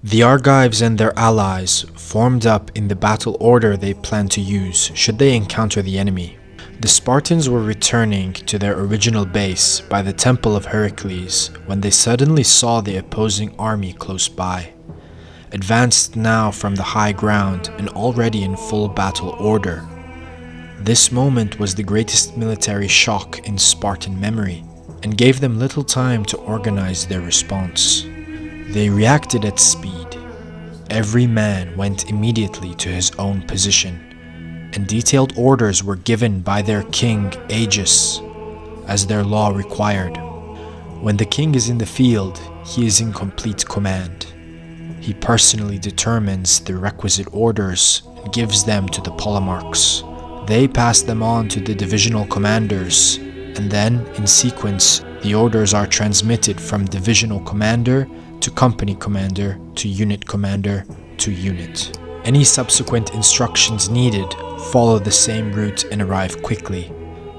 The Argives and their allies formed up in the battle order they planned to use should they encounter the enemy. The Spartans were returning to their original base by the Temple of Heracles when they suddenly saw the opposing army close by, advanced now from the high ground and already in full battle order. This moment was the greatest military shock in Spartan memory and gave them little time to organize their response. They reacted at speed. Every man went immediately to his own position, and detailed orders were given by their king Agis, as their law required. When the king is in the field, he is in complete command. He personally determines the requisite orders and gives them to the polemarchs. They pass them on to the divisional commanders, and then, in sequence, the orders are transmitted from divisional commander to company commander to unit commander to unit. Any subsequent instructions needed follow the same route and arrive quickly.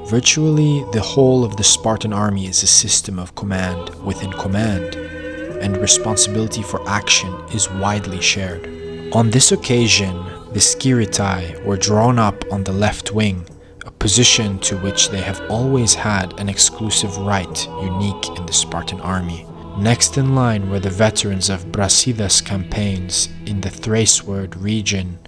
Virtually, the whole of the Spartan army is a system of command within command, and responsibility for action is widely shared. On this occasion, the Skiritai were drawn up on the left wing, a position to which they have always had an exclusive right unique in the Spartan army. Next in line were the veterans of Brasidas campaigns in the Thrace-ward region,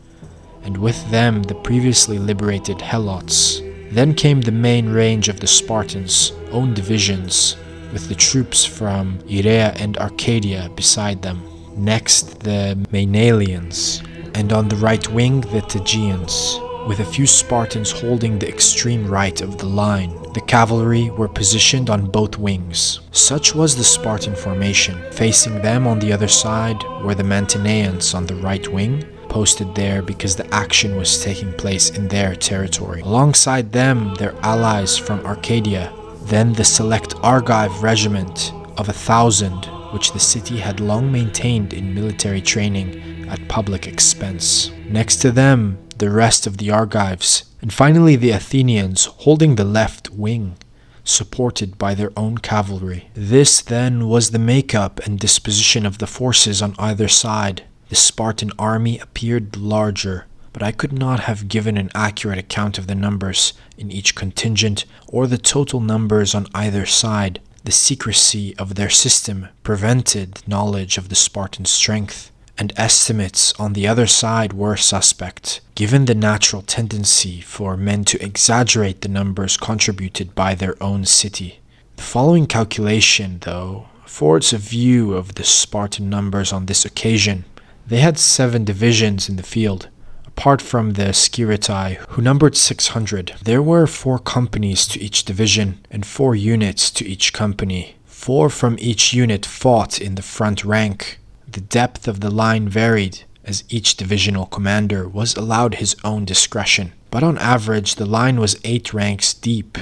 and with them the previously liberated Helots. Then came the main range of the Spartans' own divisions, with the troops from Irea and Arcadia beside them. Next the Maenalians, and on the right wing the Tegeans, with a few Spartans holding the extreme right of the line. The cavalry were positioned on both wings. Such was the Spartan formation. Facing them on the other side were the Mantineans on the right wing, posted there because the action was taking place in their territory. Alongside them, their allies from Arcadia. Then the select Argive regiment of 1,000, which the city had long maintained in military training at public expense. Next to them, the rest of the Argives, and finally the Athenians holding the left wing, supported by their own cavalry. This then was the makeup and disposition of the forces on either side. The Spartan army appeared larger, but I could not have given an accurate account of the numbers in each contingent or the total numbers on either side. The secrecy of their system prevented knowledge of the Spartan strength, and estimates on the other side were suspect, given the natural tendency for men to exaggerate the numbers contributed by their own city. The following calculation, though, affords a view of the Spartan numbers on this occasion. They had 7 divisions in the field, apart from the Skiritai, who numbered 600. There were 4 companies to each division, and 4 units to each company. 4 from each unit fought in the front rank. The depth of the line varied, as each divisional commander was allowed his own discretion. But on average, the line was 8 ranks deep.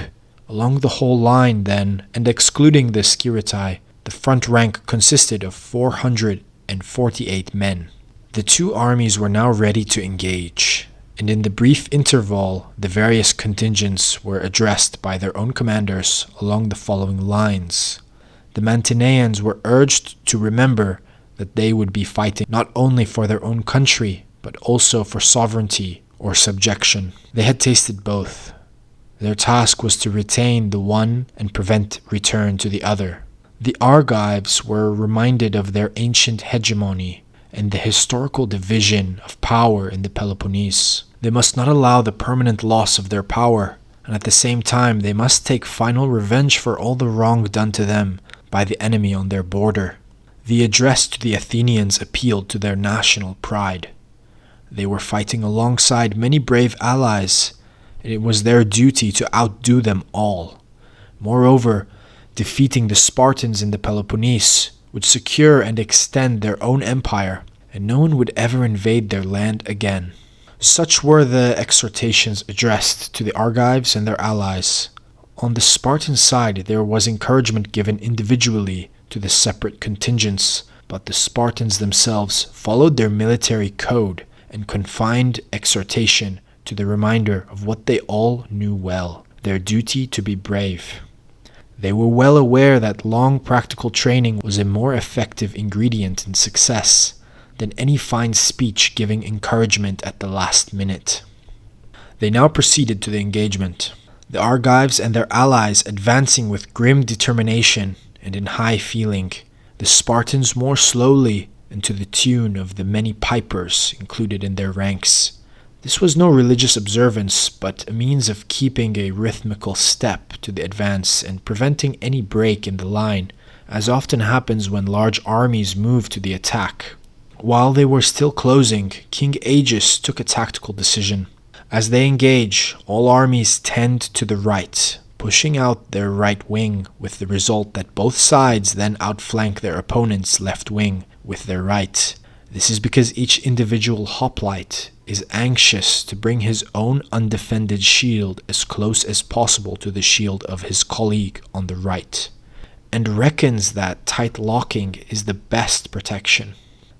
Along the whole line, then, and excluding the Skiritai, the front rank consisted of 448 men. The 2 armies were now ready to engage, and in the brief interval, the various contingents were addressed by their own commanders along the following lines. The Mantineans were urged to remember that they would be fighting not only for their own country, but also for sovereignty or subjection. They had tasted both. Their task was to retain the one and prevent return to the other. The Argives were reminded of their ancient hegemony and the historical division of power in the Peloponnese. They must not allow the permanent loss of their power, and at the same time they must take final revenge for all the wrong done to them by the enemy on their border. The address to the Athenians appealed to their national pride. They were fighting alongside many brave allies, and it was their duty to outdo them all. Moreover, defeating the Spartans in the Peloponnese would secure and extend their own empire, and no one would ever invade their land again. Such were the exhortations addressed to the Argives and their allies. On the Spartan side, there was encouragement given individually to the separate contingents, but the Spartans themselves followed their military code and confined exhortation to the reminder of what they all knew well, their duty to be brave. They were well aware that long practical training was a more effective ingredient in success than any fine speech giving encouragement at the last minute. They now proceeded to the engagement, the Argives and their allies advancing with grim determination and in high feeling, the Spartans more slowly and to the tune of the many pipers included in their ranks. This was no religious observance, but a means of keeping a rhythmical step to the advance and preventing any break in the line, as often happens when large armies move to the attack. While they were still closing, King Agis took a tactical decision. As they engage, all armies tend to the right, pushing out their right wing, with the result that both sides then outflank their opponent's left wing with their right. This is because each individual hoplite is anxious to bring his own undefended shield as close as possible to the shield of his colleague on the right, and reckons that tight locking is the best protection.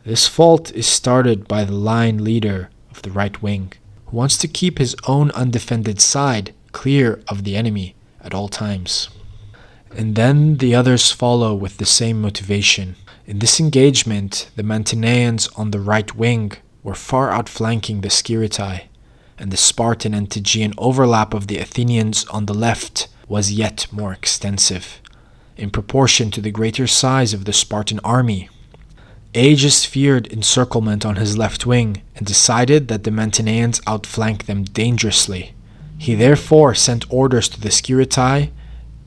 This fault is started by the line leader of the right wing, who wants to keep his own undefended side clear of the enemy at all times. And then the others follow with the same motivation. In this engagement, the Mantineans on the right wing were far outflanking the Sciritae, and the Spartan and Tegean overlap of the Athenians on the left was yet more extensive, in proportion to the greater size of the Spartan army. Agis feared encirclement on his left wing and decided that the Mantineans outflanked them dangerously. He therefore sent orders to the Sciritae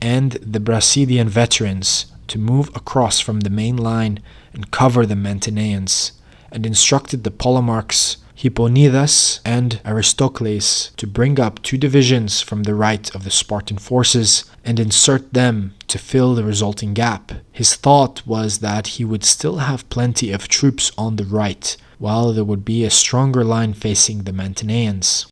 and the Brasidian veterans to move across from the main line and cover the Mantineans, and instructed the Polemarchs Hipponidas and Aristocles to bring up 2 divisions from the right of the Spartan forces and insert them to fill the resulting gap. His thought was that he would still have plenty of troops on the right, while there would be a stronger line facing the Mantineans.